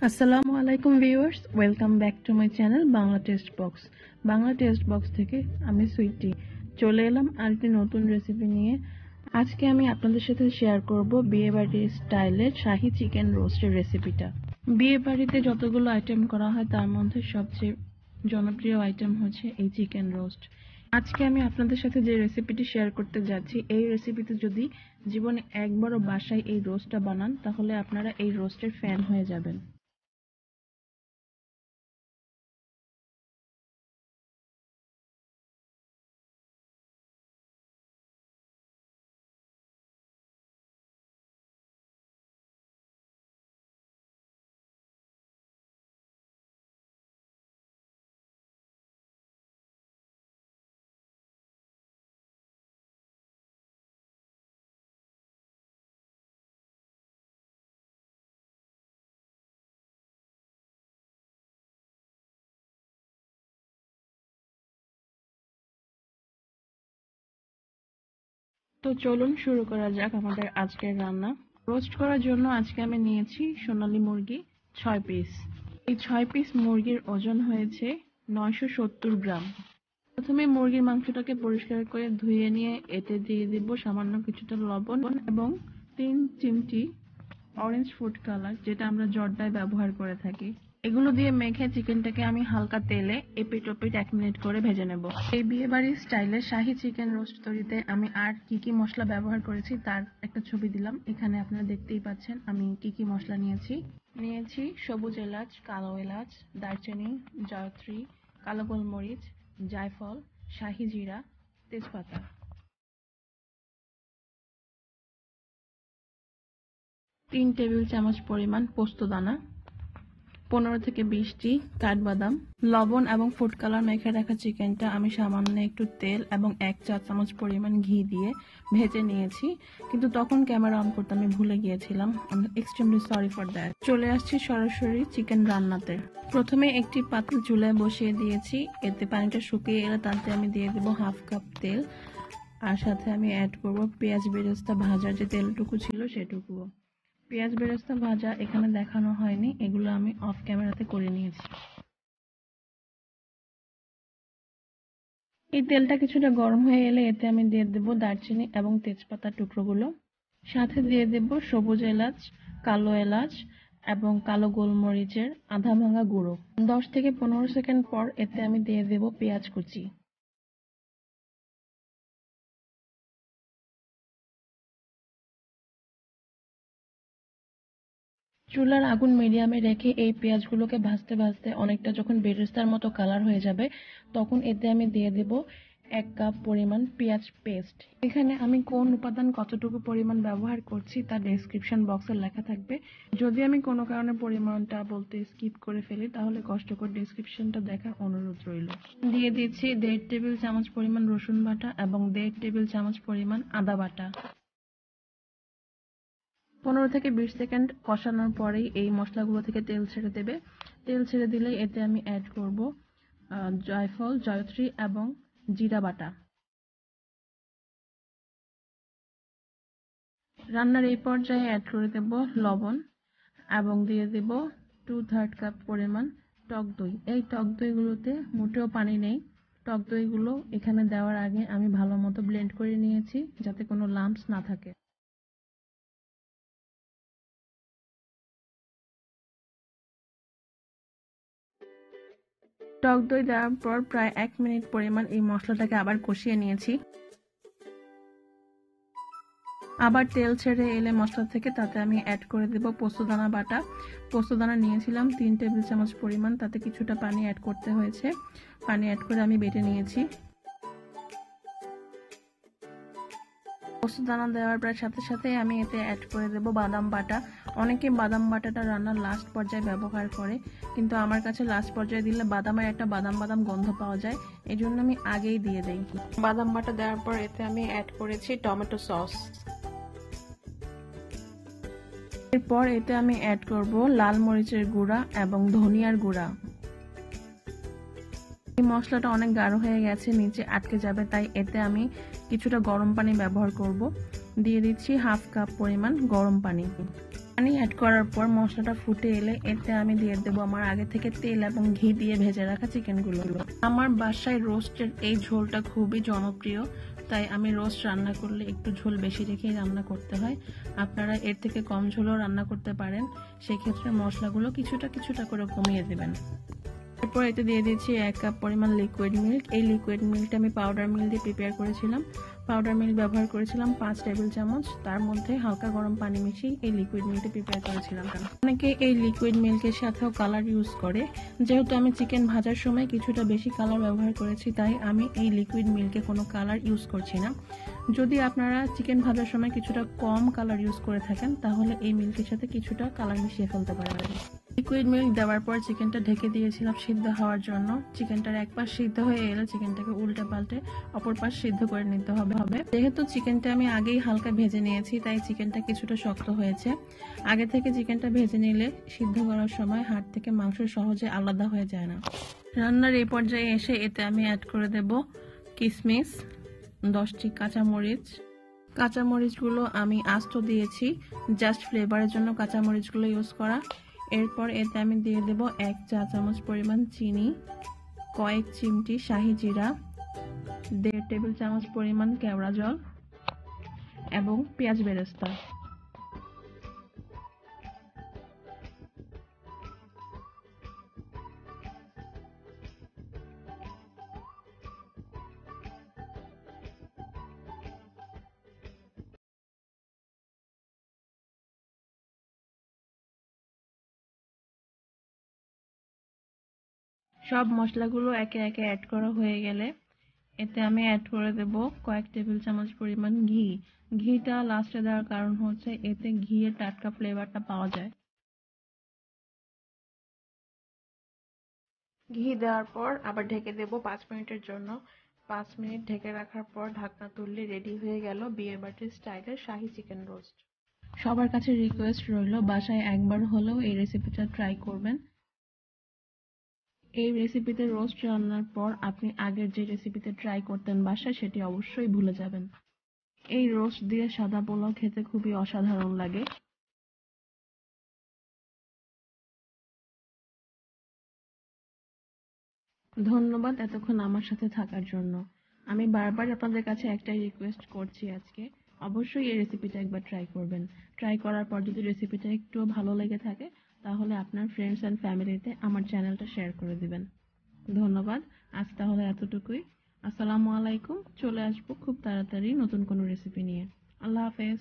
আসসালামু আলাইকুম viewers, welcome back to my channel Bangla test box. Bangla test box থেকে আমি সুইটি চলে এলাম আরেকটি নতুন রেসিপি নিয়ে। আজকে আমি আপনাদের সাথে শেয়ার করব বিয়েবাড়ির স্টাইলের শাহী চিকেন রোস্টের রেসিপিটা। বিয়েবাড়িতে যতগুলো আইটেম করা হয় তার মধ্যে সবচেয়ে জনপ্রিয় আইটেম হচ্ছে এই চিকেন রোস্ট। আজকে আমি আপনাদের সাথে যে রেসিপিটি শেয়ার করতে যাচ্ছি, এই রেসিপিতে যদি জীবনে একবারও বাসায় এই রোস্টটা বানান তাহলে আপনারা এই রোস্টের ফ্যান হয়ে যাবেন। তো চলুন শুরু করা যাক আমাদের আজকের রান্না। রোস্ট করার জন্য আজকে আমি নিয়েছি সোনালী মুরগি 6 পিস। এই 6 পিস মুরগির ওজন হয়েছে 970 গ্রাম। প্রথমে মুরগির মাংসটাকে পরিষ্কার করে ধুয়ে নিয়ে এতে দিয়ে দিব সামান্য কিছুটা লবণ এবং 3 চিমটি অরেঞ্জ ফুড কালার, যেটা আমরা জর্দায় ব্যবহার করে থাকি। এগুলো দিয়ে মেখে চিকেনটাকে আমি হালকা তেলে এপিট ওপিট 1 মিনিট করে ভেজে নেব। এই বিয়েবাড়ির স্টাইলে শাহী চিকেন রোস্ট তৈরিতে আমি আর কি কি মশলা ব্যবহার করেছি তার একটা ছবি দিলাম। এখানে আপনারা দেখতেই পাচ্ছেন আমি কি কি মশলা নিয়েছি সবুজ এলাচ, কালো এলাচ, দারচিনি, জয়ত্রী, কালো গোলমরিচ, জায়ফল, শাহী জিরা, তেজপাতা। 3 টেবিল চামচ পরিমাণ পোস্ত দানা, 15 থেকে 20টি কাঠবাদাম, লবণ এবং ফুড কালার মেখে রাখা চিকেনটা আমি সামান্য একটু তেল এবং 1 চা চামচ পরিমাণ ঘি দিয়ে ভেজে নিয়েছি, কিন্তু তখন ক্যামেরা অন করতে আমি ভুলে গিয়েছিলাম। আমি এক্সট্রিমলি সরি ফর দ্যাট। চলে আসছি সরাসরি চিকেন রান্নাতে। প্রথমে একটি পাতিল চুলায় বসিয়ে দিয়েছি। এতে পানিটা শুকিয়ে এলে তাতে আমি দিয়ে দেবো 1/2 কাপ তেল, আর সাথে আমি অ্যাড করব পেঁয়াজ বেরেস্তা ভাজার যে তেলটুকু ছিল সেটুকুও। পেঁয়াজ বেরেস্তা ভাজা এখানে দেখানো হয়নি, এগুলো আমি অফ ক্যামেরাতে করে নিয়েছি। এই তেলটা কিছুটা গরম হয়ে এলে এতে আমি দিয়ে দেবো দারচিনি এবং তেজপাতার টুকরোগুলো, সাথে দিয়ে দেবো সবুজ এলাচ, কালো এলাচ এবং কালো গোলমরিচের আধা ভাঙা গুঁড়ো। 10 থেকে 15 সেকেন্ড পর এতে আমি দিয়ে দেবো পেঁয়াজ কুচি। চুলার আগুন মিডিয়ামে রেখে এই পেঁয়াজগুলোকে ভাজতে ভাজতে অনেকটা যখন বেরেস্তার মতো কালার হয়ে যাবে তখন এতে আমি দিয়ে দেব 1 কাপ পরিমাণ পেঁয়াজ পেস্ট। এখানে আমি কোন উপাদান কতটুকু পরিমাণ ব্যবহার করছি তা ডেসক্রিপশন বক্সে লেখা থাকবে। যদি আমি কোনো কারণে পরিমাণটা বলতে স্কিপ করে ফেলি তাহলে কষ্ট করে ডেসক্রিপশনটা দেখার অনুরোধ রইল। দিয়ে দিচ্ছি 1.5 টেবিল চামচ পরিমাণ রসুন বাটা এবং 1.5 টেবিল চামচ পরিমাণ আদা বাটা। 15 থেকে 20 সেকেন্ড কষানোর পরেই এই মশলাগুলো থেকে তেল ছেড়ে দেবে। তেল ছেড়ে দিলেই এতে আমি অ্যাড করব জয়ফল, জয়ত্রী এবং জিরা বাটা। রান্নার এই পর্যায়ে অ্যাড করে দেব লবণ এবং দিয়ে দেব 2/3 কাপ পরিমাণ টক দই। এই টক দইগুলোতে মোটেও পানি নেই। টক দইগুলো এখানে দেওয়ার আগে আমি ভালো মতো ব্লেন্ড করে নিয়েছি যাতে কোনো লাম্পস না থাকে। টক দই দেওয়ার পর প্রায় 1 মিনিট পরিমাণ এই মশলাটাকে আবার কষিয়ে নিয়েছি। আবার তেল ছেড়ে এলে মশলা থেকে তাতে আমি অ্যাড করে দেব পোস্তদানা বাটা। পোস্তদানা নিয়েছিলাম 3 টেবিল চামচ পরিমাণ, তাতে কিছুটা পানি অ্যাড করতে হয়েছে। পানি অ্যাড করে আমি বেটে নিয়েছি। পোস্তদানা দেওয়ার প্রায় সাথে সাথে আমি এতে অ্যাড করে দেব বাদাম বাটা। অনেকে বাদাম বাটাটা রান্নার লাস্ট পর্যায়ে ব্যবহার করে, কিন্তু আমার কাছে লাস্ট পর্যায়ে দিলে বাদামের একটা বাদাম বাদাম গন্ধ পাওয়া যায়, এই জন্য আমি আগেই দিয়ে দেই। বাদাম বাটা দেওয়ার পর এতে আমি অ্যাড করেছি টমেটো সস। এরপর এতে আমি অ্যাড করব লাল মরিচের গুঁড়া এবং ধনিয়ার গুঁড়া। এই মশলাটা অনেক গাঢ় হয়ে গেছে, নিচে আটকে যাবে, তাই এতে আমি কিছুটা গরম পানি ব্যবহার করব। দিয়ে দিচ্ছি 1/2 কাপ পরিমাণ গরম পানি। পানি অ্যাড করার পর মশলাটা ফুটে এলে এতে আমি দিয়ে দেবো আমার আগে থেকে তেল এবং ঘি দিয়ে ভেজে রাখা চিকেনগুলো। আমার বাসায় রোস্টের এই ঝোলটা খুবই জনপ্রিয়, তাই আমি রোস্ট রান্না করলে একটু ঝোল বেশি রেখেই রান্না করতে হয়। আপনারা এর থেকে কম ঝোলও রান্না করতে পারেন, সেক্ষেত্রে মশলাগুলো কিছুটা কিছুটা করে কমিয়ে দেবেন। এরপর এতে দিয়ে দিচ্ছি 1 কাপ পরিমাণ লিকুইড মিল্ক। এই লিকুইড মিল্কটা আমি পাউডার মিল্ক দিয়ে প্রিপেয়ার করেছিলাম। পাউডার মিল্ক ব্যবহার করেছিলাম 5 টেবিল চামচ, তার মধ্যে হালকা গরম পানি মিশিয়ে এই লিকুইড মিল্কটা প্রিপেয়ার করেছিলাম। অনেকে এই লিকুইড মিল্কের সাথেও কালার ইউজ করে, যেহেতু আমি চিকেন ভাজার সময় কিছুটা বেশি কালার ব্যবহার করেছি, তাই আমি এই লিকুইড মিল্কে কোনো কালার ইউজ করছি না। যদি আপনারা চিকেন ভাজার সময় কিছুটা কম কালার ইউজ করে থাকেন, তাহলে এই মিল্কের সাথে কিছুটা কালার মিশিয়ে ফেলতে পারেন। লিকুইড মিল্ক দেওয়ার পর চিকেনটা ঢেকে দিয়েছিলাম সিদ্ধ হওয়ার জন্য। চিকেনটার এক পাশ সিদ্ধ হয়ে এলে চিকেনটাকে উল্টে পাল্টে অপর পাশ সিদ্ধ করে নিতে হবে। যেহেতু চিকেনটা আমি আগেই হালকা ভেজে নিয়েছি, তাই চিকেনটা কিছুটা শক্ত হয়েছে। আগে থেকে চিকেনটা ভেজে নিলে সিদ্ধ করার সময় হাড় থেকে মাংস সহজে আলাদা হয়ে যায় না। রান্নার এই পর্যায়ে এসে এতে আমি অ্যাড করে দেব কিশমিশ, 10টি কাঁচামরিচ। কাঁচামরিচগুলো আমি আস্ত দিয়েছি, জাস্ট ফ্লেভারের জন্য কাঁচামরিচগুলো ইউজ করা। এরপর এতে আমি দিয়ে দেব 1 চা চামচ পরিমাণ চিনি, কয়েক চিমটি শাহি জিরা, 1.5 টেবিল চামচ পরিমাণ কেওড়া জল এবং পেঁয়াজ বেরেস্তা। সব মশলাগুলো একে একে অ্যাড করা হয়ে গেলে এতে আমি অ্যাড করে দেব কয়েক টেবিল চামচ পরিমাণ ঘি। ঘিটা লাস্টে দেওয়ার কারণ হচ্ছে এতে ঘিয়ের টাটকা ফ্লেভারটা পাওয়া যায়। ঘি দেওয়ার পর আবার ঢেকে দেব 5 মিনিটের জন্য। 5 মিনিট ঢেকে রাখার পর ঢাকনা তুললে রেডি হয়ে গেল বিয়ে বাড়ির স্টাইলের শাহী চিকেন রোস্ট। সবার কাছে রিকোয়েস্ট রইল, বাসায় একবার হলেও এই রেসিপিটা ট্রাই করবেন। এই রেসিপিতে রোস্ট রান্নার পর আপনি আগের যে রেসিপিতে ট্রাই করতেন বাসায়, সেটি অবশ্যই ভুলে যাবেন। এই রোস্ট দিয়ে সাদা পোলাও খেতে খুবই অসাধারণ লাগে। ধন্যবাদ এতক্ষণ আমার সাথে থাকার জন্য। আমি বারবার আপনাদের কাছে একটাই রিকোয়েস্ট করছি আজকে, অবশ্যই এই রেসিপিটা একবার ট্রাই করবেন। ট্রাই করার পর যদি রেসিপিটা একটুও ভালো লেগে থাকে, তাহলে আপনার ফ্রেন্ডস অ্যান্ড ফ্যামিলিতে আমার চ্যানেলটা শেয়ার করে দিবেন। ধন্যবাদ। আজ তাহলে এতটুকুই। আসসালামু আলাইকুম। চলে আসবো খুব তাড়াতাড়ি নতুন কোনো রেসিপি নিয়ে। আল্লাহ হাফেজ।